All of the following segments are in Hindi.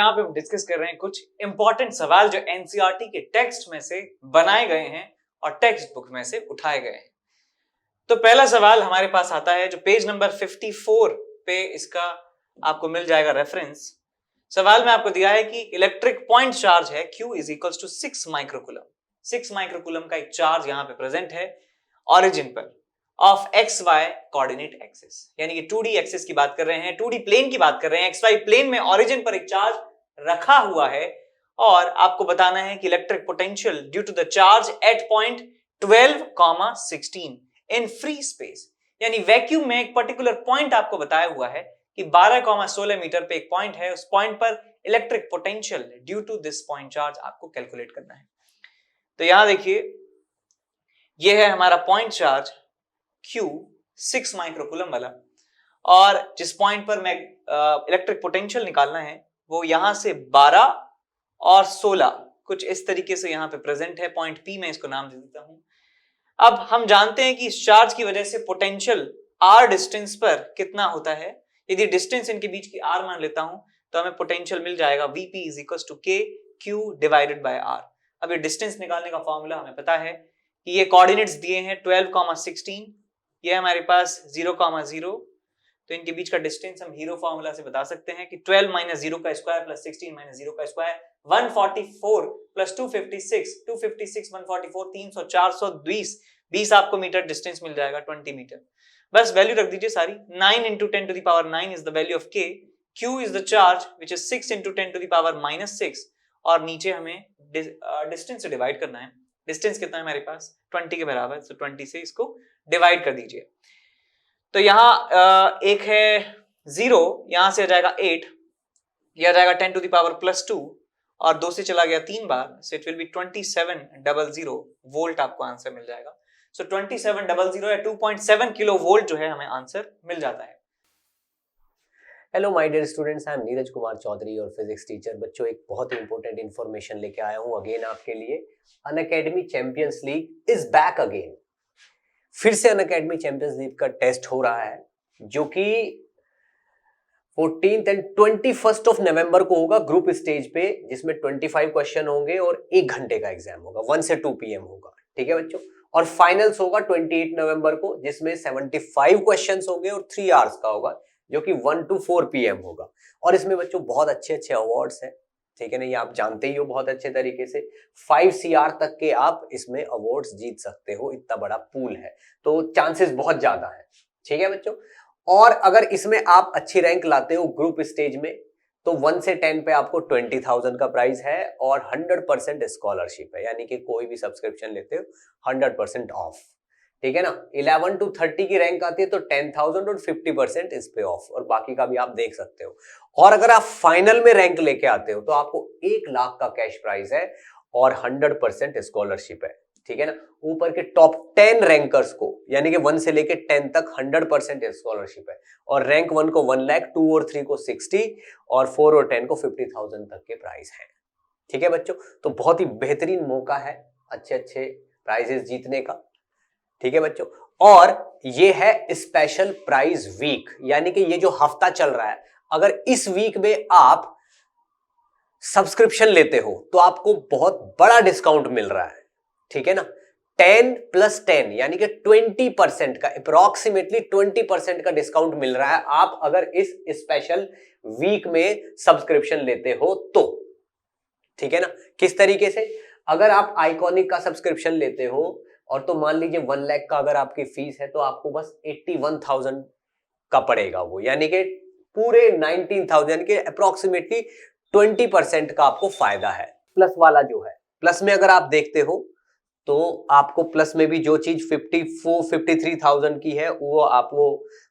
यहाँ पे हम डिस्कस कर रहे हैं कुछ इंपॉर्टेंट सवाल जो एनसीईआरटी के टेक्स्ट में से बनाए गए हैं और टेक्स्ट बुक में से उठाए गए हैं। तो पहला सवाल हमारे पास आता है जो पेज नंबर 54 पे इसका आपको मिल जाएगा रेफरेंस। सवाल में आपको दिया है कि इलेक्ट्रिक पॉइंट चार्ज है Q is equal to 6 microcoulomb. 6 microcoulomb का एक चार्ज यहां पे प्रेजेंट है ऑरिजिन पर of x y coordinate axis, यानी कि 2D एक्सिस की बात कर रहे हैं, 2D प्लेन की बात कर रहे हैं। एक्स वाई प्लेन में ऑरिजिन पर एक चार्ज रखा हुआ है और आपको बताना है कि electric potential due to the charge at point 12,16 in free space, यानी वैक्यूम में एक पर्टिकुलर पॉइंट आपको बताया हुआ है कि 12,16 मीटर पे एक पॉइंट है, उस पॉइंट पर electric potential due to this point charge आपको कैलकुलेट करना है। तो यहां देखिए, यह है हमारा पॉइंट चार्ज Q 6 माइक्रोकूलम वाला, और जिस पॉइंट पर मैं इलेक्ट्रिक पोटेंशियल निकालना है वो यहां से 12 और 16 कुछ इस तरीके से यहां पे प्रेजेंट है। पॉइंट P मैं इसको नाम दे देता हूं। अब हम जानते हैं कि इस चार्ज की वजह से पोटेंशियल R डिस्टेंस पर कितना होता है। यदि डिस्टेंस इनके बीच की R मान लेता हूं तो हमें पोटेंशियल मिल जाएगा VP is equal to K Q divided by R। अब ये डिस्टेंस निकालने का फॉर्मूला हमें पता है कि ये कोऑर्डिनेट्स दिए हैं 12,16, ये हमारे पास 0,0, तो इनके बीच का डिस्टेंस हम हीरो फॉर्मूला से बता सकते हैं कि 12 माइनस 0 का स्क्वायर प्लस 16 माइनस 0 का स्क्वायर 144 प्लस 256, 144 300 420, 20 आपको मीटर डिस्टेंस मिल जाएगा 20 मीटर। बस वैल्यू रख दीजिए सारी। 9 into 10 to the power 9 is the value of K, Q is the charge which is 6 into 10 to the power minus 6, और नीचे हमें डिस्टेंस से डिवाइड करना है। डिस्टेंस कितना है हमारे पास 20 के बराबर, तो 20 से इसको डिवाइड कर दीजिए। तो यहाँ एक है 0, यहां से आ जाएगा 8, यह आ जाएगा 10 to the power plus 2, और 2 से चला गया 3 बार, so it will be 2700 volt आपको आंसर मिल जाएगा। so 2700 या 2.7 किलो वोल्ट जो है हमें आंसर मिल जाता है। Hello my dear students, I am Neeraj Kumar Chaudhary और फिजिक्स टीचर। बच्चों, एक बहुत ही इंपॉर्टेंट इन्फॉर्मेशन लेके आया हूं अगेन आपके लिए। Unacademy champions league is back again. फिर से अनअकैडमी चैंपियंस लीग का टेस्ट हो रहा है जो कि 14th and 21st of November को होगा ग्रुप स्टेज पे, जिसमें 25 क्वेश्चन होंगे और 1 घंटे का एग्जाम होगा, 1 से 2 PM होगा। ठीक है बच्चों, और फाइनल्स होगा 28 नवंबर को, जिसमें 75 क्वेश्चन होंगे और 3 आवर्स का होगा, जो कि 1 to 4 PM होगा। और इसमें बच्चों बहुत अच्छे अच्छे अवार्ड्स हैं। ठीक है ना, ये आप जानते ही हो बहुत अच्छे तरीके से। 5 CR तक के आप इसमें अवार्ड्स जीत सकते हो, इतना बड़ा पूल है, तो चांसेस बहुत ज्यादा है। ठीक है बच्चों, और अगर इसमें आप अच्छी रैंक लाते हो ग्रुप स्टेज में, तो 1 से 10 पे आपको 20,000 का प्राइस है और 100% स्कॉलरशिप है, यानी कि कोई भी सब्सक्रिप्शन लेते हो 100% ऑफ। ठीक है ना, 11 to 30 की रैंक आती है तो 10,000 और 50% इस पे ऑफ, और बाकी का भी आप देख सकते हो। और अगर आप फाइनल में रैंक लेके आते हो तो आपको 1 लाख का कैश प्राइज है और 100% स्कॉलरशिप है। ठीक है ना, ऊपर के टॉप 10 रैंकर्स को, यानी कि 1 से लेके 10 तक 100% स्कॉलरशिप है, और रैंक 1 को 1 लाख, 2 और 3 को 60, और 4 और 10 को 50,000 तक के प्राइस हैं। ठीक है बच्चों, तो बहुत ही बेहतरीन मौका है अच्छे अच्छे प्राइजेस जीतने का। ठीक है बच्चों, और ये है स्पेशल प्राइज वीक, यानी कि ये जो हफ्ता चल रहा है, अगर इस वीक में आप सब्सक्रिप्शन लेते हो तो आपको बहुत बड़ा डिस्काउंट मिल रहा है। ठीक है ना, 10 + 10 यानी कि 20% का, अप्रोक्सीमेटली 20% का डिस्काउंट मिल रहा है आप अगर इस स्पेशल वीक में सब्सक्रिप्शन लेते हो तो। ठीक है ना, किस तरीके से, अगर आप आइकॉनिक का सब्सक्रिप्शन लेते हो और तो मान लीजिए 1 लाख का अगर आपकी फीस है, तो आपको बस 81,000 का पड़ेगा वो, यानी कि पूरे 19,000, यानी कि अप्रोक्सीमेटली 20% का आपको फायदा है। प्लस वाला जो है, प्लस में अगर आप देखते हो तो आपको प्लस में भी जो चीज 53,000 की है वो आपको,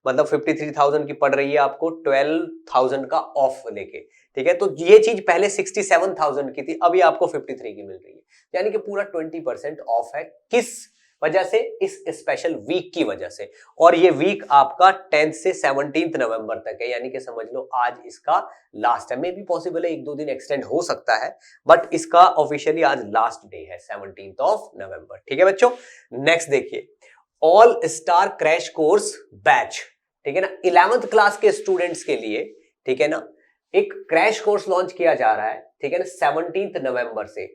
मतलब 53,000 की पड़ रही है आपको 12,000 का ऑफ लेके। ठीक है, तो ये चीज पहले 67,000 की थी, अभी आपको 53 की मिल रही है, यानी कि पूरा 20% ऑफ है। किस वजह से? इस स्पेशल वीक की वजह से। और ये वीक आपका 10 से 17 नवंबर तक है, यानी कि समझ लो आज इसका लास्ट है। मे भी पॉसिबल है 1-2 दिन एक्सटेंड हो सकता है, बट इसका ऑफिशियली आज लास्ट डे है 17 नवंबर। ठीक है बच्चों, नेक्स्ट देखिए, all star crash course batch. ठीक है ना, 11th क्लास के स्टूडेंट्स के लिए, ठीक है ना, एक क्रैश कोर्स लॉन्च किया जा रहा है, ठीक है ना, 17 नवंबर से,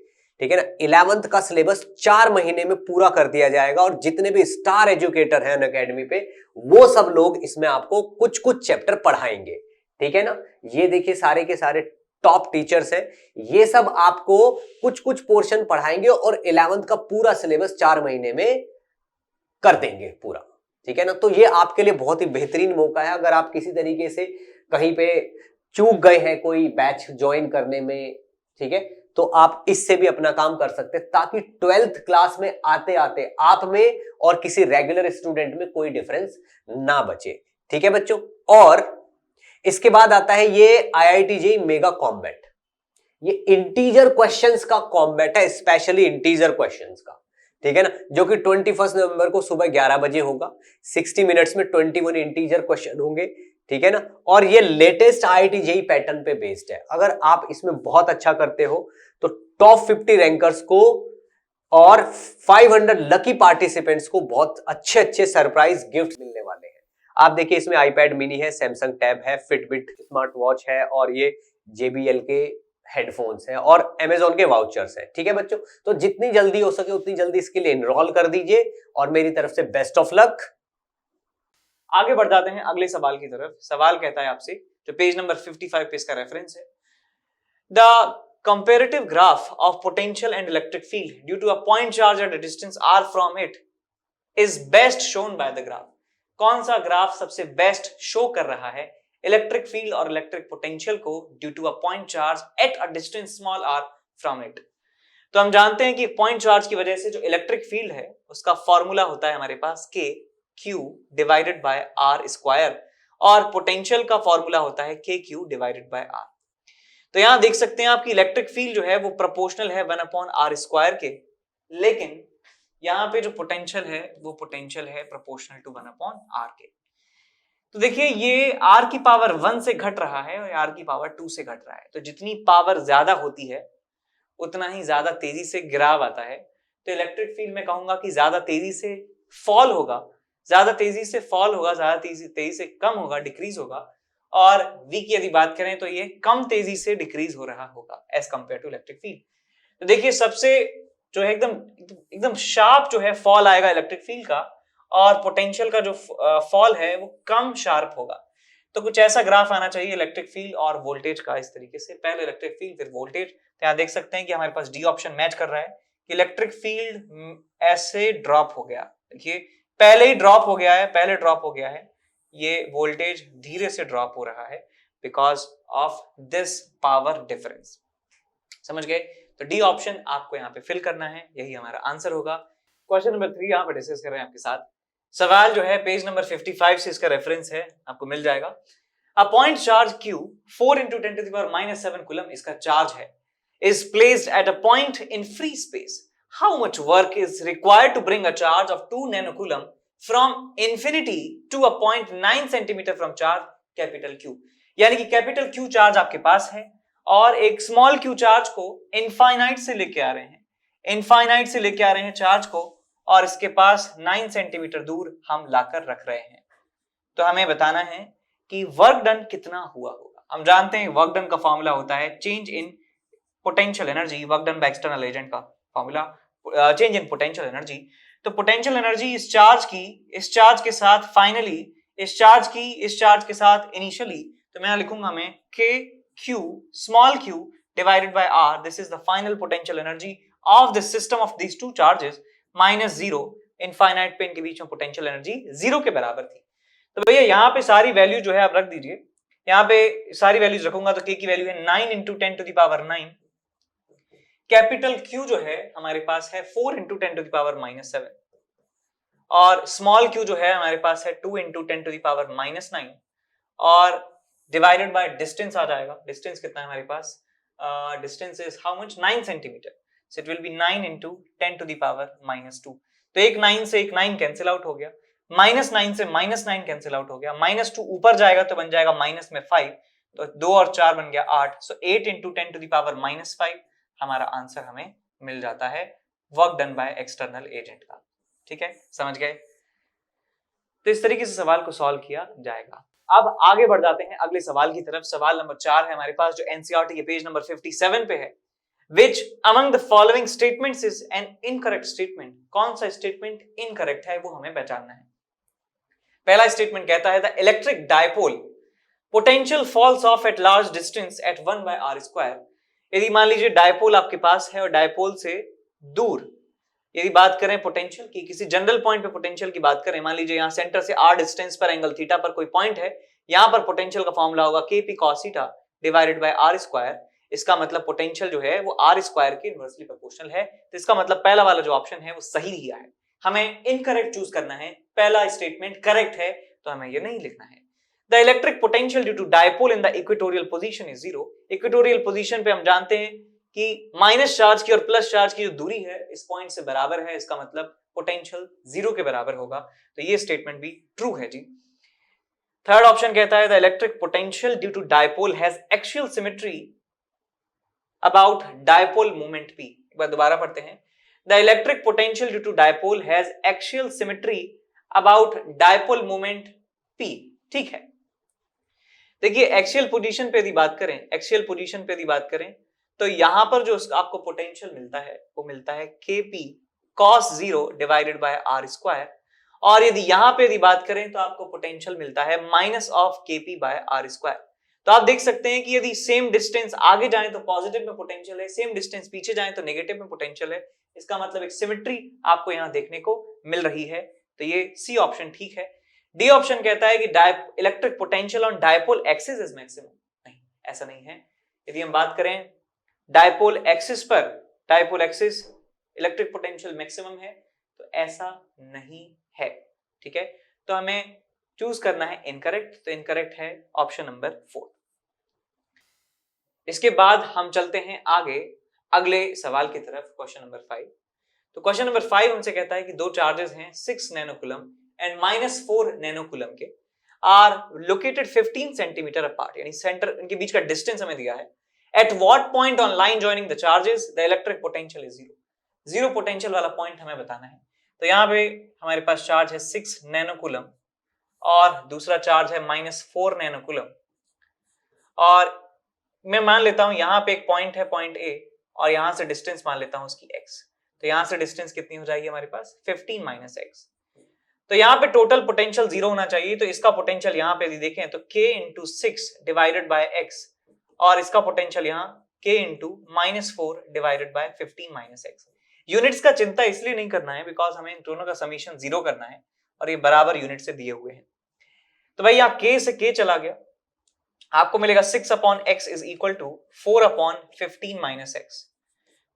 ठीक है ना। 11th का सिलेबस 4 महीने में पूरा कर दिया जाएगा और जितने भी स्टार एजुकेटर हैं अनअकैडमी पे वो सब लोग इसमें आपको कुछ कुछ चैप्टर पढ़ाएंगे, ठीक है ना। ये देखिए सारे के सारे टॉप टीचर्स हैं, ये सब आपको कुछ कुछ पोर्शन पढ़ाएंगे और 11th का पूरा सिलेबस 4 महीने में कर देंगे पूरा, ठीक है ना। तो ये आपके लिए बहुत ही बेहतरीन मौका है। अगर आप किसी तरीके से कहीं पे चूक गए हैं कोई बैच ज्वाइन करने में, ठीक है, तो आप इससे भी अपना काम कर सकते हैं ताकि 12th क्लास में आते आते आप में और किसी रेगुलर स्टूडेंट में कोई डिफरेंस ना बचे, ठीक है बच्चों। और इसके बाद आता है ये IIT JEE मेगा कॉम्बैट। ये इंटीजर क्वेश्चंस का कॉम्बैट है, स्पेशली इंटीजर क्वेश्चंस का, ठीक है ना, जो कि 21 नवंबर को सुबह 11 बजे होगा। 60 मिनट्स में 21 इंटीजर क्वेश्चन होंगे, ठीक है ना। और ये लेटेस्ट IIT JEE पैटर्न पे बेस्ड है। अगर आप इसमें बहुत अच्छा करते हो तो टॉप 50 रैंकर्स को और 500 लकी पार्टिसिपेंट्स को बहुत अच्छे अच्छे सरप्राइज गिफ्ट मिलने वाले हैं। आप देखिए इसमें iPad मिनी है, सैमसंग टैब है, फिटबिट स्मार्ट वॉच है और ये JBL के हेडफोन्स हैं और Amazon के वाउचर्स हैं, ठीक है बच्चों। तो जितनी जल्दी हो सके उतनी जल्दी इसके लिए एनरोल कर दीजिए और मेरी तरफ से बेस्ट ऑफ लक। आगे बढ़ जाते हैं अगले सवाल की तरफ। सवाल कहता है आपसे, जो पेज नंबर 55 पे इसका रेफरेंस है, the comparative graph of potential and electric field due to a point charge at a distance r from it is best shown by the graph। कौन सा ग्राफ सबसे बेस्ट शो कर रहा है इलेक्ट्रिक फील्ड और इलेक्ट्रिक पोटेंशियल को due to a point charge at a distance small r from it. तो हम जानते हैं कि पॉइंट चार्ज की वजह से जो इलेक्ट्रिक फील्ड है उसका फॉर्मूला होता है हमारे पास k q divided by r square और पोटेंशियल का फॉर्मूला होता है k q divided by r। तो यहां देख सकते हैं आपकी इलेक्ट्रिक फील्ड जो है वो प्रोपोर्शनल है 1/r स्क्वायर के, लेकिन यहां पे जो पोटेंशियल है वो पोटेंशियल है प्रोपोर्शनल टू 1/r के। तो देखिए ये r की पावर 1 से घट रहा है और r की पावर 2 से घट रहा है। तो जितनी पावर ज्यादा होती है उतना ही ज्यादा तेजी से गिराव आता है। तो इलेक्ट्रिक फील्ड में कहूंगा कि ज्यादा तेजी से फॉल होगा, ज्यादा तेजी से फॉल होगा, ज्यादा तेजी से कम होगा, डिक्रीज होगा। और v की यदि बात करें तो ये कम तेजी से डिक्रीज हो रहा होगा as compare to electric field. तो देखिए सबसे जो है एकदम शार्प जो है फॉल आएगा इलेक्ट्रिक फील्ड का और पोटेंशियल का जो फॉल है वो कम शार्प होगा। तो कुछ ऐसा ग्राफ आना चाहिए इलेक्ट्रिक फील्ड और वोल्टेज का इस तरीके से, पहले इलेक्ट्रिक फील्ड फिर वोल्टेज। तो यहाँ देख सकते हैं कि हमारे पास डी ऑप्शन मैच कर रहा है कि इलेक्ट्रिक फील्ड ऐसे ड्रॉप हो गया। देखिए पहले ही ड्रॉप हो गया है, पहले ड्रॉप हो गया है, ये वोल्टेज धीरे से ड्रॉप हो रहा है because of this power difference. समझ गए? तो डी ऑप्शन आपको यहाँ पे फिल करना है, यही हमारा आंसर होगा। क्वेश्चन नंबर 3 यहाँ पे डिस्कस कर रहे हैं आपके साथ। सवाल जो है पेज नंबर 55 से इसका रेफरेंस है, आपको मिल जाएगा। अ पॉइंट चार्ज Q 4 × 10⁻⁷ कूलम इसका चार्ज है, is placed at a point in free space. How much work is required to bring a charge of 2 nanocoulomb from infinity to a point 9 centimeter from charge capital Q? यानी कि कैपिटल Q चार्ज आपके पास है और एक स्मॉल q चार्ज को इनफाइनाइट से लेके आ रहे हैं, इनफाइनाइट से लेके आ रहे हैं चार्ज को और इसके पास 9 सेंटीमीटर दूर हम लाकर रख रहे हैं। तो हमें बताना है कि वर्क डन कितना हुआ होगा। हम जानते हैं वर्क डन का फॉर्मूला होता है change in potential energy, work done by external agent का formula change in potential energy. तो पोटेंशियल एनर्जी इस चार्ज के साथ फाइनली, इस चार्ज के साथ इनिशियली, तो मैं लिखूंगा मैं k q small q divided by r, this is the final potential energy of the system of these two charges minus 0। Infinite पे इनके बीच में पोटेंशियल एनर्जी 0 के बराबर थी। तो भैया यहाँ पे सारी वैल्यू जो है आप रख दीजिए, यहाँ पे सारी वैल्यूज रखूंगा तो k की वैल्यू है 9 × 10⁻⁹। कैपिटल Q जो है हमारे पास है 4 × 10⁻⁷ और स्मॉल q जो है हमारे पास है 2 × 10⁻⁹ और डिवाइडेड बाय डिस्टेंस आ जाएगा। डिस्टेंस कितना है हमारे पास? Distance is how much? 9 centimetre. So it will be 9 × 10⁻⁻²। तो एक 9 से एक 9 कैंसिल आउट हो गया, -9 से -9 कैंसिल आउट हो गया, -2 ऊपर जाएगा तो बन जाएगा माइनस में 5, तो 2 और 4 बन गया 8। सो 8 × 10⁻⁻5 हमारा आंसर हमें मिल जाता है work done by external agent का। ठीक है, समझ गए? तो इस तरीके से सवाल को सॉल्व किया जाएगा। अब आगे बढ़ जाते हैं अगले सवाल की तरफ। सवाल नंबर 4 है हमारे पास, जो एनसीईआरटी के पेज नंबर 57 पे है। Which among the following statements is an incorrect statement? कौन सा स्टेटमेंट इनकरेक्ट है वो हमें पहचानना है। पहला स्टेटमेंट कहता है, the electric dipole potential falls off at large distance at 1/r²। यदि मान लीजिए डायपोल आपके पास है और डायपोल से दूर यदि बात करें पोटेंशियल की, किसी जनरल पॉइंट पे पोटेंशियल की बात करें, मान लीजिए यहां सेंटर से r डिस्टेंस पर एंगल थीटा पर कोई पॉइंट है, यहां पर पोटेंशियल का फॉर्मूला होगा kp cos theta divided by r²। इसका मतलब पोटेंशियल जो है वो r² के इनवर्सली प्रोपोर्शनल है। तो इसका मतलब पहला वाला जो ऑप्शन है वो सही लिया है। हमें इनकरेक्ट चूज करना है, पहला स्टेटमेंट करेक्ट है तो हमें ये नहीं लिखना है। The electric potential due to dipole in the equatorial position is 0। Equatorial position पे हम जानते हैं कि माइनस चार्ज की और प्लस चार्ज की जो दूरी है इस पॉइंट से बराबर है, इसका मतलब पोटेंशियल 0 के बराबर होगा। तो ये स्टेटमेंट भी ट्रू है जी। थर्ड ऑप्शन कहता है, the electric potential due to dipole has axial symmetry about dipole moment p। एक बार दोबारा पढ़ते हैं, the electric potential due to dipole has axial symmetry about dipole moment p। ठीक है, देखिए एक्सियल पोजीशन पे यदि बात करें, एक्सियल पोजीशन पे यदि बात करें तो यहां पर जो आपको पोटेंशियल मिलता है वो मिलता है kp cos 0 divided by r²। और यदि यहां पे यदि बात करें तो आपको पोटेंशियल मिलता है minus of kp bye r²। तो आप देख सकते हैं कि यदि सेम डिस्टेंस आगे जाए तो पॉजिटिव में पोटेंशियल है, सेम डिस्टेंस पीछे जाए तो नेगेटिव में पोटेंशियल है। इसका मतलब एक सिमेट्री आपको यहां देखने को मिल रही है। तो ये सी ऑप्शन ठीक है। डी ऑप्शन कहता है कि electric potential on dipole axis is maximum. नहीं, ऐसा नहीं है। यदि हम बात करें डायपोल एक्सिस पर, dipole axis electric potential maximum है तो ऐसा नहीं है। ठीक है, तो हमें चूज करना है इनकरेक्ट। तो इनकरेक्ट है ऑप्शन नंबर 4। इसके बाद हम चलते हैं आगे अगले सवाल की तरफ, क्वेश्चन नंबर 5। तो क्वेश्चन नंबर 5 हमसे कहता है कि दो चार्जेस हैं 6 नैनोकूलम एंड -4 नैनोकूलम के आर लोकेटेड 15 सेंटीमीटर अपार्ट, यानी सेंटर इनके बीच का डिस्टेंस हमें दिया है। At what point on line joining the charges the electric potential is 0। 0 potential वाला पॉइंट हमें बताना है। तो यहाँ पे हमारे पास चार्ज है 6 नैनोकूलम और दूसरा चार्ज है -4 नैनोकूलम। और मैं मान लेता हूं यहां पे एक पॉइंट है, पॉइंट ए, और यहां से डिस्टेंस मान लेता हूं उसकी x। तो यहां से डिस्टेंस कितनी हो जाएगी हमारे पास 15 - x। तो यहां पे टोटल पोटेंशियल 0 होना चाहिए। तो इसका पोटेंशियल यहां पे यदि देखें तो k × 6 डिवाइडेड बाय x, और इसका पोटेंशियल यहां k × -4 divided by 15 - x। Units का चिंता इसलिए नहीं करना है बिकॉज हमें इन दोनों का समीशन 0 करना है और ये बराबर यूनिट से दिए हुए हैं। तो भाई यहाँ k से k चला गया, आपको मिलेगा 6/x is equal to 4/15 - x।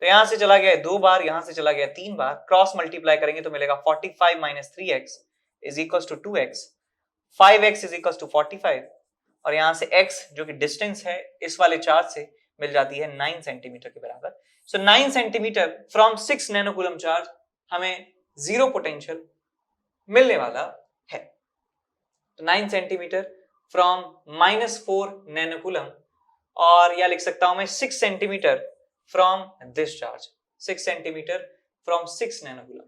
तो यहां से चला गया 2 बार, यहां से चला गया 3 बार, क्रॉस मल्टीप्लाई करेंगे तो मिलेगा 45 - 3x is equal to 2x, 5x is equal to 45, और यहां से x जो कि डिस्टेंस है इस वाले चार्ज से मिल जाती है 9 सेंटीमीटर के बराबर। सो 9 सेंटीमीटर फ्रॉम 6 नैनोकूलम चार्ज हमें 0 पोटेंशियल मिलने वाला है। तो 9 सेंटीमीटर फ्रॉम -4 नैनोकूलम, और या लिख सकता हूं मैं 6 centimetre from this charge, 6 centimetre from 6 नैनोकूलम।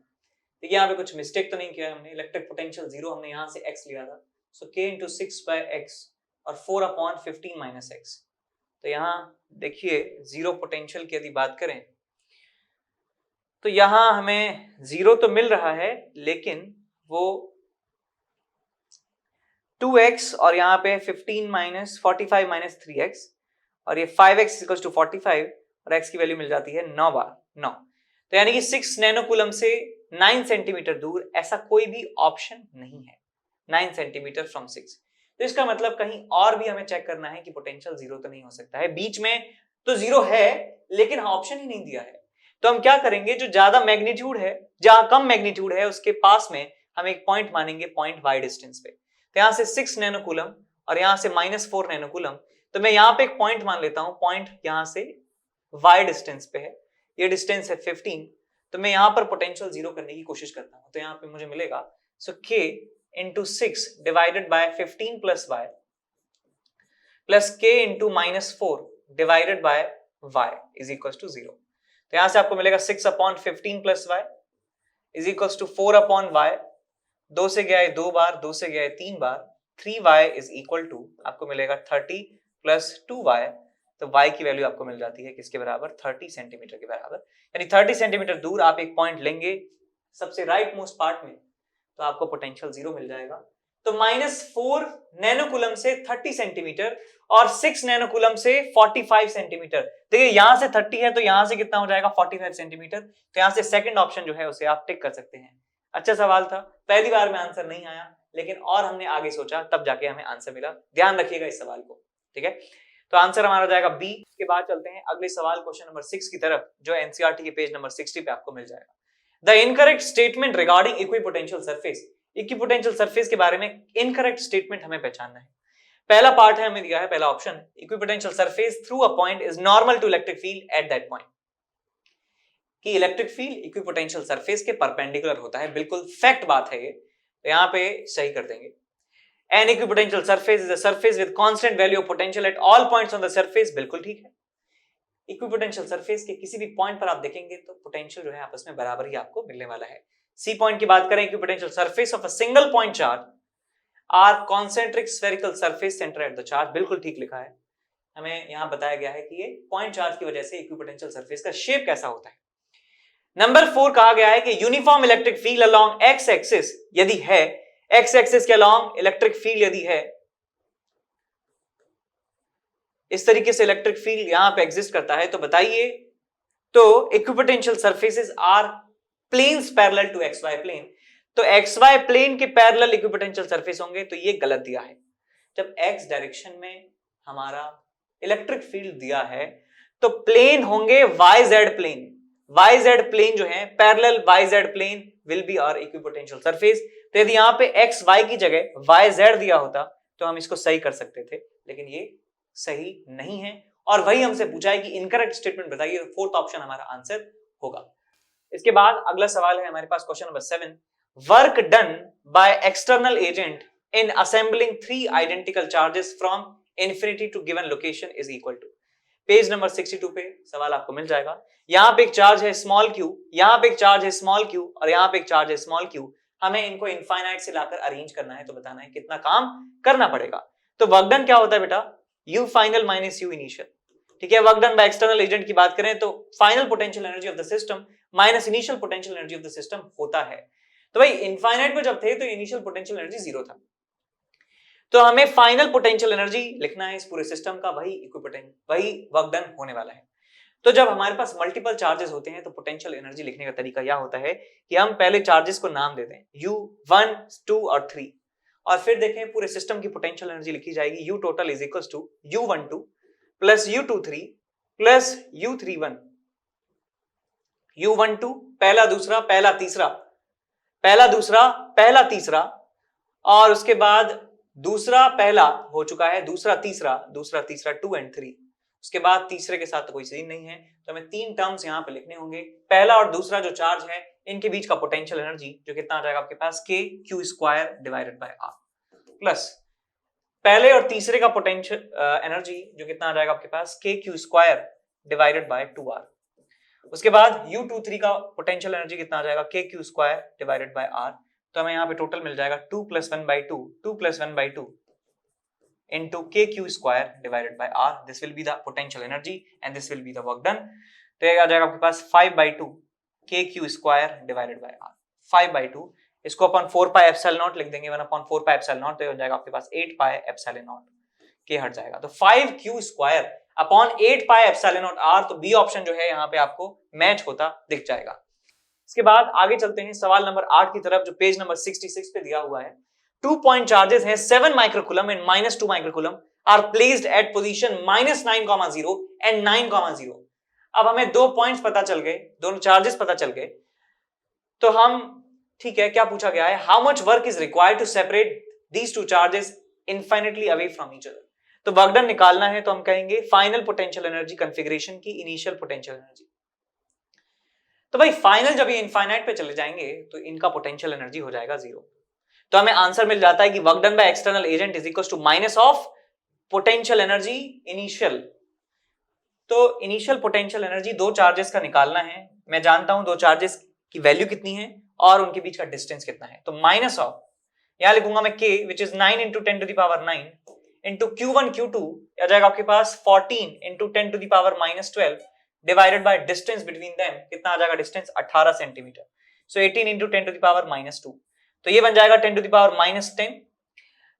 देखिए यहाँ पे कुछ मिस्टेक तो नहीं किया हमने, इलेक्ट्रिक पोटेंशियल 0 हमने यहां से x लिया था। सो k × 6/x और 4/15 - x। तो यहाँ देखिए 0 पोटेंशियल की यदि बात करें तो यहां हमें 0 तो मिल रहा है, लेकिन वो 2x और यहाँ पे 45 - 3x, और ये 5x = 45, और x की वैल्यू मिल जाती है 9 बार 9। तो यानी कि 6 नैनोकूलम से 9 सेंटीमीटर दूर ऐसा कोई भी ऑप्शन नहीं है, 9 सेंटीमीटर फ्रॉम 6। तो इसका मतलब कहीं और भी हमें चेक करना है कि पोटेंशियल 0 तो नहीं हो सकता है। बीच में तो 0 है लेकिन ऑप्शन ही नहीं दिया है। तो हम क्या करेंगे, जो ज्यादा मैग्नीट्यूड है, जहां कम मैग्नीट्यूड है उसके पास में हम एक पॉइंट मानेंगे, पॉइंट y डिस्टेंस पे। तो यहां से 6 नैनोकूलम और यहां से -4 नैनोकूलम, तो मैं यहां पे एक पॉइंट मान लेता हूं, पॉइंट यहां से y डिस्टेंस पे है, ये डिस्टेंस है 15। तो मैं यहां पर पोटेंशियल 0 करने की कोशिश करता हूं। तो यहां पे मुझे मिलेगा so k × 6 divided by 15 + y plus k × -4 divided by y is equal to 0। तो यहां से आपको मिलेगा 6/15 + y is equal to 4/y, 2 से गया है 2 बार, 2 से गया है 3 बार, 3y इज इक्वल टू आपको मिलेगा 30 प्लस 2y, तो y की वैल्यू आपको मिल जाती है किसके बराबर, 30 सेंटीमीटर के बराबर। यानी 30 सेंटीमीटर दूर आप एक पॉइंट लेंगे सबसे राइट मोस्ट पार्ट में, तो आपको पोटेंशियल 0 मिल जाएगा। तो -4 नैनोकूलम से 30 सेंटीमीटर और 6 नैनोकूलम से 45 सेंटीमीटर। देखिए यहां से 30 है तो यहां से कितना हो जाएगा, 45 सेंटीमीटर। तो यहां से सेकंड ऑप्शन जो है उसे आप टिक कर सकते हैं। अच्छा सवाल था, पहली बार में आंसर नहीं आया, लेकिन और हमने आगे सोचा तब जाके हमें आंसर मिला। ध्यान रखिएगा इस सवाल को, ठीक है। तो आंसर हमारा जाएगा बी। उसके बाद चलते हैं अगले सवाल, क्वेश्चन नंबर 6 की तरफ, जो एनसीईआरटी के पेज नंबर 60 पे आपको मिल जाएगा। The incorrect statement regarding equipotential surface. Equipotential surface के बारे में इनकरेक्ट स्टेटमेंट हमें पहचानना है। पहला पार्ट है, हमें दिया है पहला option, equipotential surface through a point is normal to electric field at that point, कि इलेक्ट्रिक फील्ड इक्विपोटेंशियल सरफेस के परपेंडिकुलर होता है। बिल्कुल फैक्ट बात है ये, तो यहां पे सही कर देंगे। An equipotential surface is a surface with constant value of potential at all points on the surface, बिल्कुल ठीक है। इक्विपोटेंशियल सरफेस के किसी भी पॉइंट पर आप देखेंगे तो पोटेंशियल जो है आपस में बराबर ही आपको मिलने वाला है। सी पॉइंट की बात करें, equipotential surface of a single point charge are concentric spherical surface centre at the charge, बिल्कुल ठीक लिखा है। हमें यहां बताया गया है कि ये पॉइंट चार्ज की वजह से इक्विपोटेंशियल सरफेस का शेप कैसा होता है। नंबर 4 कहा गया है कि uniform electric field along x axis यदि है, एक्स एक्सिस के अलोंग इलेक्ट्रिक फील्ड यदि है, इस तरीके से इलेक्ट्रिक फील्ड यहां पे एग्जिस्ट करता है, तो बताइए तो equipotential surfaces are planes parallel to X Y plane, तो एक्स वाई प्लेन के पैरेलल इक्विपोटेंशियल सरफेस होंगे, तो ये गलत दिया है। जब एक्स डायरेक्शन में हमारा इलेक्ट्रिक फील्ड दिया है तो प्लेन होंगे Y Z plane. Y Z plane जो है parallel Y Z plane will be our equipotential surface. तो यदि यहां पे एक्स वाई की जगह वाई जेड दिया होता तो हम इसको सही कर सकते थे, लेकिन ये सही नहीं है। और वही हमसे पूछा है कि इनकरेक्ट स्टेटमेंट बताइए, तो फोर्थ ऑप्शन हमारा आंसर होगा। इसके बाद अगला सवाल है हमारे पास, question number 7, work done by external agent in assembling 3 identical charges from infinity to given location is equal to. Page number 62 पे सवाल आपको मिल जाएगा। यहां पे एक चार्ज है स्मॉल क्यू, यहां पे एक चार्ज है स्मॉल क्यू और यहां पे एक चार्ज है स्मॉल क्यू। हमें इनको इनफाइनाइट से लाकर अरेंज करना है, तो बताना है कितना काम करना पड़ेगा। तो वर्क डन क्या होता है बेटा, you final minus you initial, ठीक है। Work done by external agent की बात करें तो final potential energy of the system minus initial potential energy of the system होता है। तो भाई इनफाइनाइट पे जब थे तो इनिशियल पोटेंशियल एनर्जी 0 था, तो हमें फाइनल पोटेंशियल एनर्जी लिखना है इस पूरे सिस्टम का, वही वर्क डन होने वाला है। तो जब हमारे पास मल्टीपल चार्जेस होते हैं तो पोटेंशियल एनर्जी लिखने का तरीका यह होता है कि हम पहले चार्जेस को नाम देते हैं U1, 2 और 3, और फिर देखें पूरे सिस्टम की पोटेंशियल एनर्जी लिखी जाएगी U total is equals to U12 plus U23 plus U31। U12 पहला दूसरा पहला तीसरा, पहला दूसरा पहला तीसरा, और उसके बाद दूसरा पहला हो चुका है, दूसरा तीसरा 2 एंड 3, उसके बाद तीसरे के साथ तो कोई सीन नहीं है, तो हमें 3 टर्म्स यहां पे लिखने होंगे। पहला और दूसरा जो चार्ज है इनके बीच का पोटेंशियल एनर्जी जो कितना आ जाएगा आपके पास, KQ² divided by R, plus पहले और तीसरे का पोटेंशियल एनर्जी जो कितना आ जाएगा आपके पास, KQ² डिवाइडेड बाय 2R। उसके बाद U23 का पोटेंशियल एनर्जी कितना आ जाएगा, KQ² डिवाइडेड बाय R। तो हमें यहाँ पे टोटल मिल जाएगा 2 + 1/2 2 + 1/2 into KQ² divided by R. This will be the potential energy and this will be the work done. तो ये आ जाएगा आपके पास 5/2 KQ² divided by R, 5/2, इसको अपन 4 pi epsilon naught लिख देंगे, 1/4 pi epsilon naught, तो ये हो जाएगा आपके पास 8 pi epsilon naught, K हट जाएगा, तो 5Q² upon 8 pi epsilon naught R। तो बी ऑप्शन जो है यहाँ पे आपको मैच होता दिख जाएगा। इसके बाद आगे चलते हैं सवाल नंबर 8 की तरफ, जो पेज नंबर 66 पे दिया हुआ है। 2 पॉइंट चार्जेस हैं 7 microcoulomb and -2 microcoulomb are placed at position -9,0 and 9,0। अब हमें 2 पॉइंट्स पता चल गए, दोनों चार्जेस पता चल गए, तो हम ठीक है, क्या पूछा गया है, how much work is required to separate these 2 charges infinitely away from each other. तो वर्क डन निकालना है तो हम कहेंगे फाइनल पोटेंशियल एनर्जी कॉन्फ़िगरेशन की इनिशियल पोटेंशियल एनर्जी। तो भाई फाइनल जब ये इनफाइनाइट पे चले जाएंगे तो इनका पोटेंशियल एनर्जी हो जाएगा 0। तो हमें आंसर मिल जाता है कि work done by external agent is equal to minus of potential energy initial. तो इनिशियल पोटेंशियल एनर्जी 2 चार्जेस का निकालना है, मैं जानता हूं 2 चार्जेस की वैल्यू कितनी है और उनके बीच का डिस्टेंस कितना है, तो माइनस ऑफ, यहां लिखूंगा मैं k which is 9 into 10 to the power 9 into q1 q2 आ जाएगा आपके पास 14 into 10 to the power minus 12 divided by distance between them, कितना आ जाएगा distance 18 centimetre, so 18 into 10 to the power minus 2, तो ये बन जाएगा 10 to the power minus 10,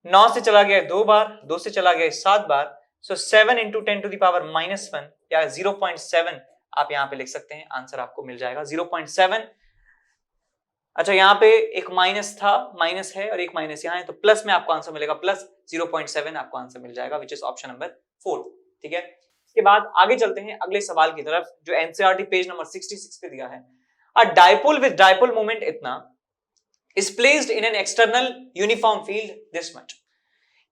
9 से चला गया 2 बार, 2 से चला गया 7 बार, सो 7 into 10 to the power minus 1 या 0.7 आप यहाँ पे लिख सकते हैं, आंसर आपको मिल जाएगा 0.7। अच्छा यहाँ पे एक माइनस था, माइनस है और एक माइनस यहाँ है, तो प्लस में आपको आंसर मिलेगा प्लस 0.7 आपको आंसर मिल जाएगा विच इज ऑप्शन नंबर 4। ठीक है, इसके बाद आगे चलते हैं अगले सवाल की तरफ जो एनसीईआरटी पेज नंबर 66 पे दिया है। अ डाइपोल विद डाइपोल मोमेंट इतना is placed in an external uniform field this much.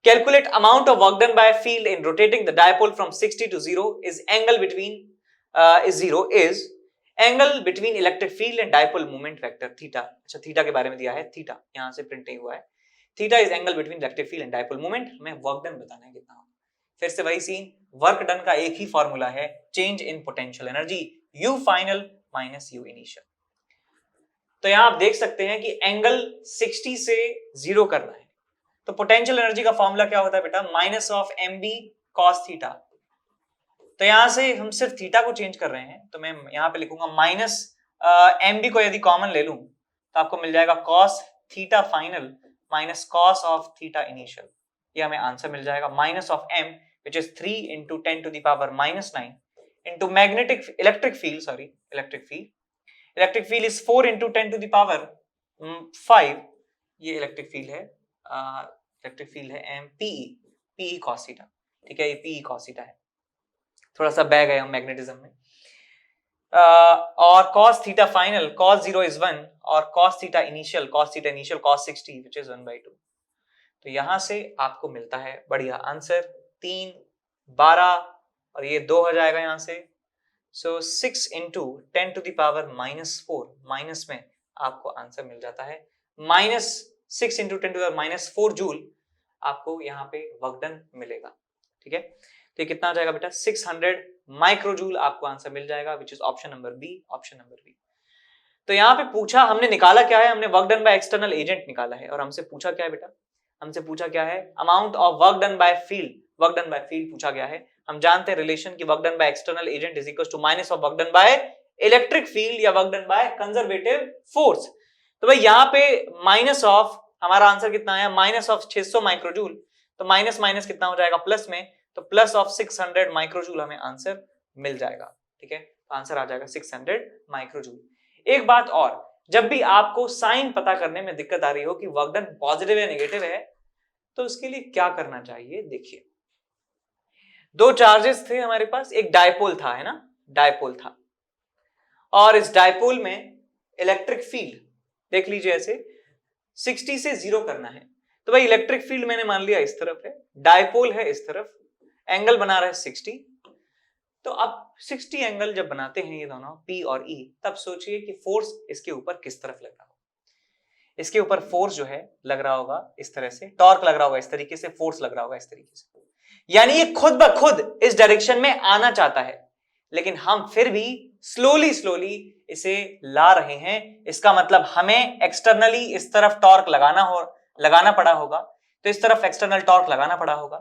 Calculate amount of work done by a field in rotating the dipole from 60 to 0 is angle between is angle between electric field and dipole moment vector theta। अच्छा थीटा के बारे में दिया है, थीटा यहां से प्रिंट नहीं हुआ है, theta is angle between electric field and dipole moment, हमें वर्क डन बताना है कितना होगा। फिर से वही सीन, वर्क डन का एक ही फॉर्मूला है, change in potential energy, U final minus U initial. तो यहां आप देख सकते हैं कि एंगल 60 से 0 करना है, तो पोटेंशियल एनर्जी का फॉर्मूला क्या होता है बेटा, minus of mb cos theta. तो यहां से हम सिर्फ थीटा को चेंज कर रहे हैं, तो मैं यहां पे लिखूंगा माइनस mb को यदि कॉमन ले लूं तो आपको मिल जाएगा cos theta final minus cos of theta initial, ये हमें आंसर मिल जाएगा। Minus of m which is 3 into 10 to the power minus 9 into electric field is 4 into 10 to the power 5, ये इलेक्ट्रिक फील्ड है m pe cos थीटा। ठीक है, ये pe cos थीटा है, थोड़ा सा बह गए हम मैग्नेटिज्म में। और cos theta final cos 0 is 1 और cos theta initial cos 60 which is 1/2। तो यहां से आपको मिलता है बढ़िया आंसर 3, 12 और ये 2 हो जाएगा यहां से, सो 6 into 10 to the power minus 4, minus में आपको आंसर मिल जाता है minus 6 into 10 to the power minus 4 joule आपको यहाँ पे वर्क डन मिलेगा। ठीक है, तो ये कितना आ जाएगा बेटा 600 माइक्रो जूल आपको आंसर मिल जाएगा which is option number B. तो यहाँ पे पूछा हमने निकाला क्या है, हमने work done by external agent निकाला है, और हमसे पूछा क्या है बेटा, हमसे पूछा क्या है amount of work done by field पूछा गया है। हम जानते हैं रिलेशन की work done by external agent is equal to minus of work done by electric field या work done by conservative force. तो भाई यहाँ पे माइनस ऑफ हमारा आंसर कितना है, माइनस ऑफ 600 माइक्रोजूल, तो माइनस माइनस कितना हो जाएगा प्लस में, तो प्लस ऑफ 600 माइक्रोजूल हमें आंसर मिल जाएगा। ठीक है, तो आंसर आ जाएगा 600 माइक्रोजूल। एक बात और, जब भी आपको साइन पता करने में दिक्कत आ रही हो कि वर्क डन पॉजिटिव या नेगेटिव है, तो उसके लिए क्या करना चाहिए, देखिए दो चार्जेस थे हमारे पास, एक डायपोल था, है ना, डायपोल था, और इस डायपोल में इलेक्ट्रिक फील्ड देख लीजिए ऐसे 60 से 0 करना है। तो भाई इलेक्ट्रिक फील्ड मैंने मान लिया इस तरफ है, डायपोल है इस तरफ, एंगल बना रहा है 60। तो अब 60 एंगल जब बनाते हैं ये दोनों P और E, तब सोचिए कि फोर्स इसके ऊपर किस तरफ लग रहा होगा। इसके ऊपर फोर्स जो है लग रहा होगा इस तरह से, टॉर्क लग रहा होगा इस तरीके से, फोर्स लग रहा होगा इस तरीके से, यानी ये खुद ब खुद इस डायरेक्शन में आना चाहता है, लेकिन हम फिर भी स्लोली इसे ला रहे हैं। इसका मतलब हमें एक्सटर्नली इस तरफ टॉर्क लगाना पड़ा होगा, तो इस तरफ एक्सटर्नल टॉर्क लगाना पड़ा होगा,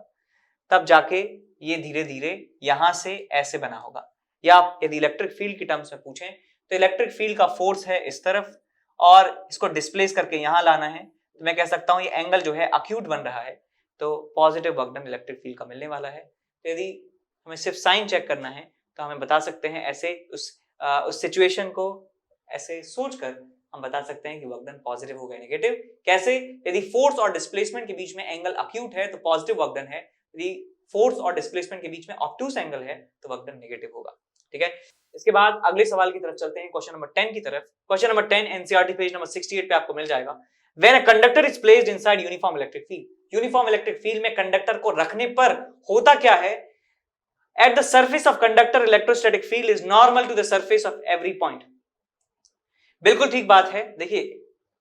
तब जाके ये धीरे धीरे यहां से ऐसे बना होगा। या आप यदि इलेक्ट्रिक फील्ड की टर्म्स में पूछें तो इलेक्ट्रिक फील्ड का फोर्स है इस तरफ और इसको डिस्प्लेस करके यहां लाना है, तो मैं कह सकता हूं ये एंगल जो है अक्यूट बन रहा है, तो positive work done electric field का मिलने वाला है। तो यदि हमें सिर्फ साइन चेक करना है तो हमें बता सकते हैं ऐसे उस सिचुएशन को ऐसे सोचकर हम बता सकते हैं कि वर्क डन पॉजिटिव होगा नेगेटिव। कैसे, यदि फोर्स और डिस्प्लेसमेंट के बीच में एंगल अक्यूट है तो पॉजिटिव वर्क डन है, यदि फोर्स और डिस्प्लेसमेंट के बीच में ऑब्टूस एंगल है तो वर्क डन नेगेटिव होगा। ठीक है, इसके बाद अगले सवाल की तरफ चलते हैं, क्वेश्चन नंबर 10 की तरफ। Question number 10 NCERT page number 68 पे आपको मिल जाएगा। When a conductor is placed inside uniform electric field, uniform electric field में कंडक्टर को रखने पर होता क्या है, at the surface of conductor electrostatic field is normal to the surface of every point। बिल्कुल ठीक बात है। देखिए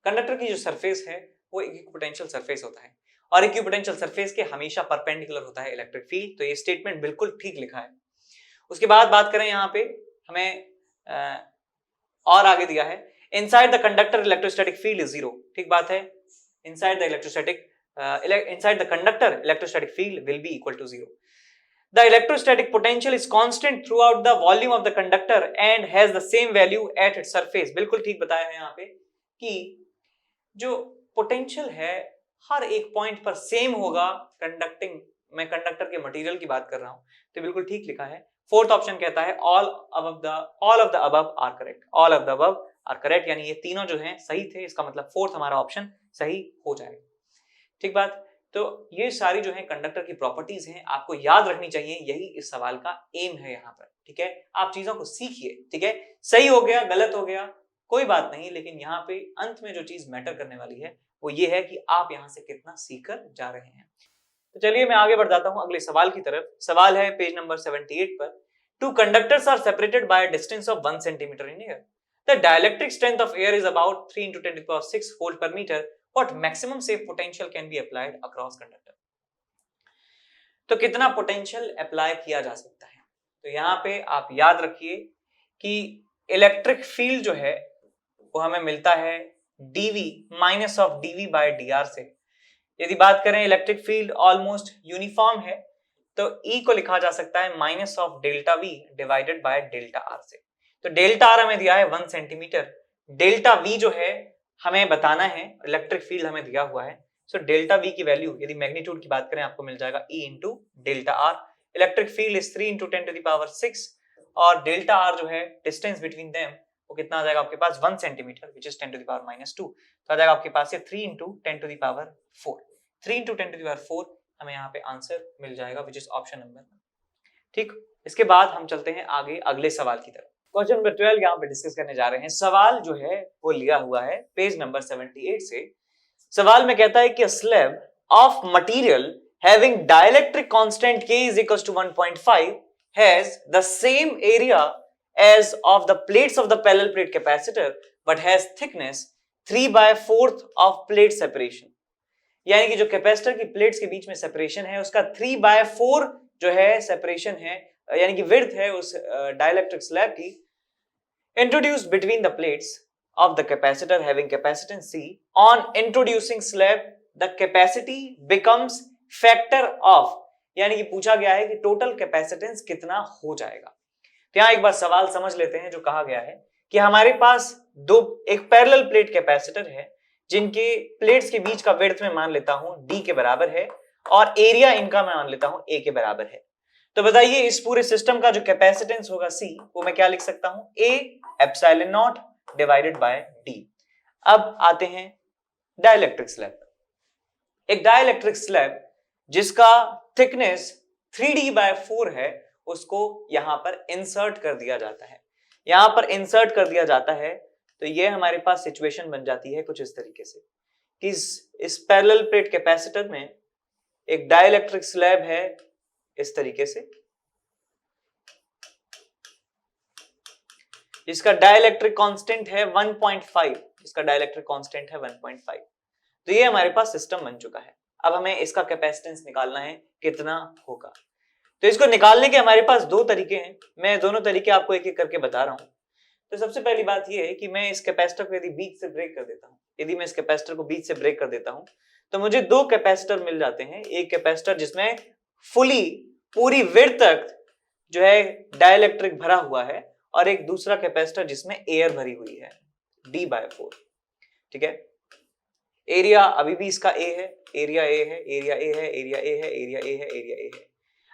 कंडक्टर की जो सरफेस है वो एक इक्विपोटेंशियल सरफेस होता है और इक्विपोटेंशियल सरफेस के हमेशा परपेंडिकुलर होता है इलेक्ट्रिक फील्ड, तो ये स्टेटमेंट बिल्कुल ठीक लिखा है। उसके बाद बात करें यहाँ पे हमें और आगे दिया है inside the conductor electrostatic field is 0। ठीक बात है, inside the conductor electrostatic field will be equal to 0. The electrostatic potential is constant throughout the volume of the conductor and has the same value at its surface. बिल्कुल ठीक बताया है यहाँ पे कि जो पोटेंशियल है हर एक पॉइंट पर सेम होगा कंडक्टिंग, मैं कंडक्टर के मटेरियल की बात कर रहा हूं, तो बिल्कुल ठीक लिखा है। फोर्थ ऑप्शन कहता है all of the above are correct, all of the above are correct, यानी ये तीनों जो हैं सही थे, इसका मतलब फोर्थ हमारा ऑप्शन सही हो जाएगा। ठीक बात, तो ये सारी जो है कंडक्टर की प्रॉपर्टीज हैं, आपको याद रखनी चाहिए, यही इस सवाल का एम है यहाँ पर। ठीक है, आप चीजों को सीखिए। ठीक है, सही हो गया गलत हो गया कोई बात नहीं, लेकिन यहाँ पे अंत में जो चीज मैटर करने वाली है वो ये है कि आप यहाँ से कितना सीखकर जा रहे हैं। तो चलिए मैं आगे बढ़ जाता हूँ अगले सवाल की तरफ। सवाल है पेज नंबर 78 पर। Two conductors are separated by distance of 1 centimetre in air. The dielectric strength of air is about 3 × 10⁶ volt per metre. What maximum safe potential can be applied across conductor? तो कितना पोटेंशियल अप्लाई किया जा सकता है? तो यहाँ पे आप याद रखिए कि इलेक्ट्रिक फील्ड जो है वो हमें मिलता है dV minus of dV by dr से। यदि बात करें इलेक्ट्रिक फील्ड ऑलमोस्ट यूनिफॉर्म है तो E को लिखा जा सकता है minus of delta V divided by delta R से। तो डेल्टा R हमें दिया है 1 सेंटीमीटर, डेल्टा V जो है हमें बताना है, इलेक्ट्रिक फील्ड हमें दिया हुआ है। सो डेल्टा V की वैल्यू यदि मैग्नीट्यूड की बात करें आपको मिल जाएगा E into delta R। Electric field is 3 × 10⁶ और डेल्टा R जो है डिस्टेंस बिटवीन देम वो कितना आ जाएगा आपके पास 1 सेंटीमीटर विच इज 10⁻⁻²। तो आ जाएगा आपके पास ये 3 × 10⁴। 3 × 10⁴ हमें यहाँ पे आंसर मिल जाएगा विच इज ऑप्शन नंबर। ठीक, इसके बाद हम चलते हैं आगे अगले सवाल की तरफ। क्वेश्चन नंबर 12 यहाँ पे डिस्कस करने जा रहे हैं। सवाल जो है वो लिया हुआ है पेज नंबर 78 से। सवाल में कहता है कि a slab of material having dielectric constant K is equals to 1.5 has the same area as of the plates of the parallel plate capacitor but has thickness 3/4 of plate separation। यानी कि जो कैपेसिटर की प्लेट्स के बीच में सेपरेशन है उसका 3/4 जो है सेपरेशन है, यानी कि विड्थ है उस डाइलेक्ट्रिक स्लैब की, introduced between the plates of the capacitor having capacitance C। on introducing slab the capacity becomes factor of, यानी कि पूछा गया है कि टोटल कैपेसिटेंस कितना हो जाएगा। तो यहाँ एक बार सवाल समझ लेते हैं। जो कहा गया है कि हमारे पास एक पैरेलल प्लेट कैपेसिटर है जिनके प्लेट्स के बीच का विड्थ में मान लेता हूं D के बराबर है और एरिया इनका मैं मान लेता हूं A के बराबर है। तो बताइए इस पूरे सिस्टम का जो कैपेसिटेंस होगा C वो मैं क्या लिख सकता हूं, A epsilon not divided by D। अब आते हैं डाइलेक्ट्रिक स्लैब। एक डाइलेक्ट्रिक स्लैब जिसका थिकनेस 3D/4 है उसको यहां पर इंसर्ट कर दिया जाता है। यहां पर इंसर्ट कर दिया जाता है तो ये हमारे पास सिचुएशन बन जाती है कुछ इस तरीके से कि इस पैरेलल प्लेट कैपेसिटर में एक डाइलेक्ट्रिक स्लैब है इस तरीके से, जिसका डाइलेक्ट्रिक कांस्टेंट है 1.5, जिसका डाइलेक्ट्रिक कांस्टेंट है 1.5। तो ये हमारे पास सिस्टम बन चुका है। अब हमें इसका कैपेसिटेंस निकालना है कितना होगा। तो इसको निकालने के हमारे पास दो तरीके हैं, मैं दोनों तरीके आपको एक एक करके बता रहा हूं। तो सबसे पहली बात यह है कि मैं इस कैपेसिटर को यदि बीच से ब्रेक कर देता हूं, यदि मैं इस कैपेसिटर को बीच से ब्रेक कर देता हूं तो मुझे दो कैपेसिटर मिल जाते हैं। एक कैपेसिटर जिसमें फुली पूरी विड्थ तक जो है डाइलेक्ट्रिक भरा हुआ है और एक दूसरा कैपेसिटर जिसमें एयर भरी हुई है D/4। ठीक है, एरिया अभी भी इसका A है, एरिया A है, एरिया A है, एरिया A है, एरिया A है, एरिया A है।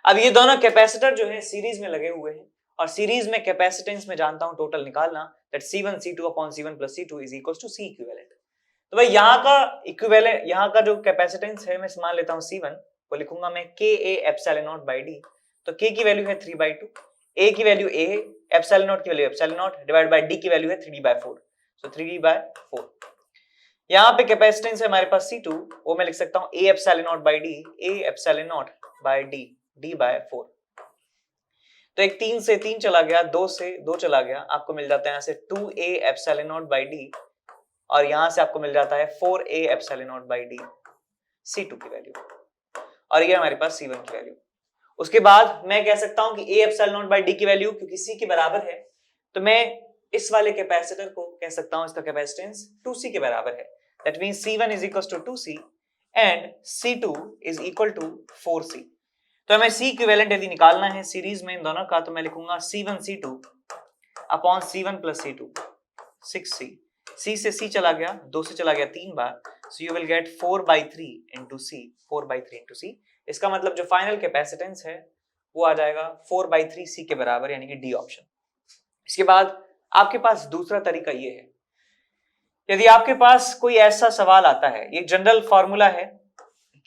अब ये दोनों कैपेसिटर जो है सीरीज में लगे हुए हैं और सीरीज में कैपेसिटेंस में जानता हूं टोटल निकालना, that C1 C2 upon C1 plus C2 is equals to C equivalent. तो भाई यहाँ का इक्विवेलेंट, यहाँ का जो कैपेसिटेंस है मैं मान लेता हूँ C1, वो लिखूंगा मैं Ka epsilon not by D। तो K की वैल्यू है 3/2, A की वैल्यू A है, एप्सिलॉन नॉट की value epsilon not divide by D की वैल्यू है 3D/4। सो 3D/4। यहाँ पे कैपेसिटेंस है हमारे पास C2, वो मैं लिख सकता हूँ A epsilon not by D, A epsilon not by D, D/4। तो एक 3 से 3 चला गया, 2 से 2 चला गया, आपको मिल जाता है यहाँ से 2A epsilon not by D और यहाँ से आपको मिल जाता है 4A epsilon not by D C2 की वैल्यू, और ये हमारे पास C1 की वैल्यू। उसके बाद मैं कह सकता हूं कि A epsilon not by D की वैल्यू क्योंकि C के बराबर है तो मैं इस वाले कैपेसिटर को कह सकता हूं इसका कैपेसिटेंस 2C के बराबर है। That means C1 is equal to 2C and C2 is equal to 4C। तो हमें C इक्विवेलेंट यदि निकालना है सीरीज में इन दोनों का, तो मैं लिखूंगा C1 C2 upon C1 plus C2 6C। C से C चला गया, 2 से चला गया 3 बार, so you will get 4/3 into C, 4/3 into C। इसका मतलब जो फाइनल कैपेसिटेंस है वो आ जाएगा 4/3 C के बराबर, यानी कि डी ऑप्शन। इसके बाद आपके पास दूसरा तरीका ये है, यदि आपके पास कोई ऐसा सवाल आता है, ये जनरल फॉर्मूला है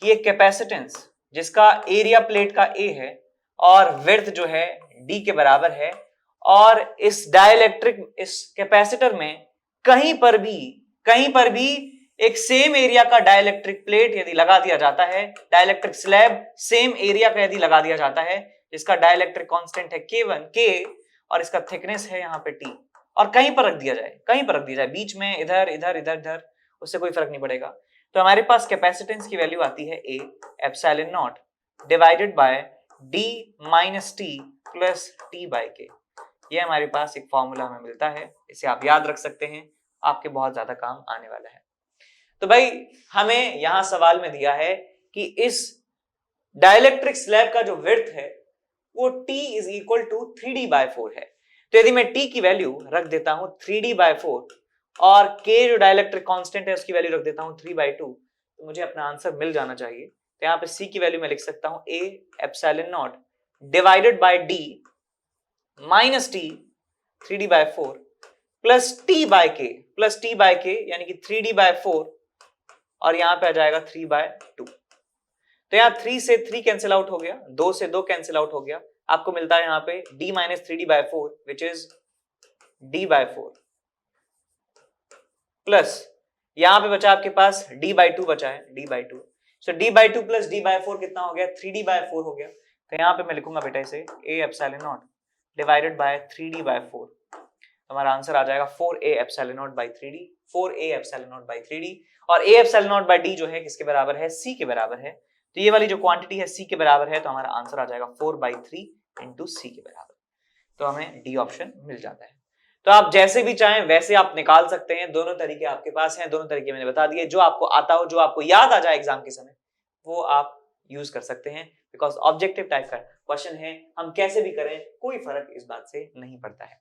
कि एक कैपेसिटेंस जिसका एरिया प्लेट का A है और विड्थ जो है D के बराबर है, और इस डाइलेक्ट्रिक, इस कैपेसिटर में कहीं पर भी एक सेम एरिया का डाइलेक्ट्रिक प्लेट यदि लगा दिया जाता है, डाइलेक्ट्रिक स्लैब सेम एरिया का यदि लगा दिया जाता है, जिसका डाइलेक्ट्रिक कांस्टेंट है K और इसका थिकनेस है यहाँ पे T, और कहीं पर रख दिया जाए बीच में, इधर, उससे कोई फर्क नहीं पड़ेगा, तो हमारे पास कैपेसिटेंस की वैल्यू आती है A epsilon not divided by D minus T plus T by K। ये हमारे पास एक फॉर्मूला हमें मिलता है, इसे आप याद रख सकते हैं, आपके बहुत ज्यादा काम आने वाला है। तो भाई हमें यहां सवाल में दिया है कि इस डाइलेक्ट्रिक स्लैब का जो विड्थ है वो T is equal to 3D/4 है। तो यदि मैं T की वैल्यू रख देता हूं 3D/4 और K जो डाइलेक्ट्रिक कांस्टेंट है उसकी वैल्यू रख देता हूं 3/2, तो मुझे अपना आंसर मिल जाना चाहिए। तो यहाँ पे C की वैल्यू मैं लिख सकता हूं A epsilon not divided by D minus T 3D/4 plus T by K यानी कि 3D/4, और यहां पे आ जाएगा 3/2। तो यहाँ 3 से 3 कैंसिल आउट हो गया, 2 से 2 कैंसिल आउट हो गया, आपको मिलता है यहाँ पे D minus 3D/4 which is D/4 plus यहां पे बचा आपके पास D/2 बचा है, D/2। सो D/2 प्लस D/4 कितना हो गया, 3D/4 हो गया। तो यहाँ पे मैं लिखूंगा बेटा इसे A epsilon not divided by 3D/4, हमारा आंसर आ जाएगा 4A epsilon not by 3D, 4A epsilon not by 3D, और A epsilon not by D जो है किसके बराबर है, C के बराबर है। तो ये वाली जो क्वांटिटी है C के बराबर है, तो हमारा आंसर आ जाएगा 4/3 इंटू C के बराबर। तो हमें D ऑप्शन मिल जाता है। तो आप जैसे भी चाहें वैसे आप निकाल सकते हैं, दोनों तरीके आपके पास हैं, दोनों तरीके मैंने बता दिए, जो आपको आता हो, जो आपको याद आ जाए एग्जाम के समय, वो आप यूज कर सकते हैं, बिकॉज ऑब्जेक्टिव टाइप का क्वेश्चन है, हम कैसे भी करें कोई फर्क इस बात से नहीं पड़ता है।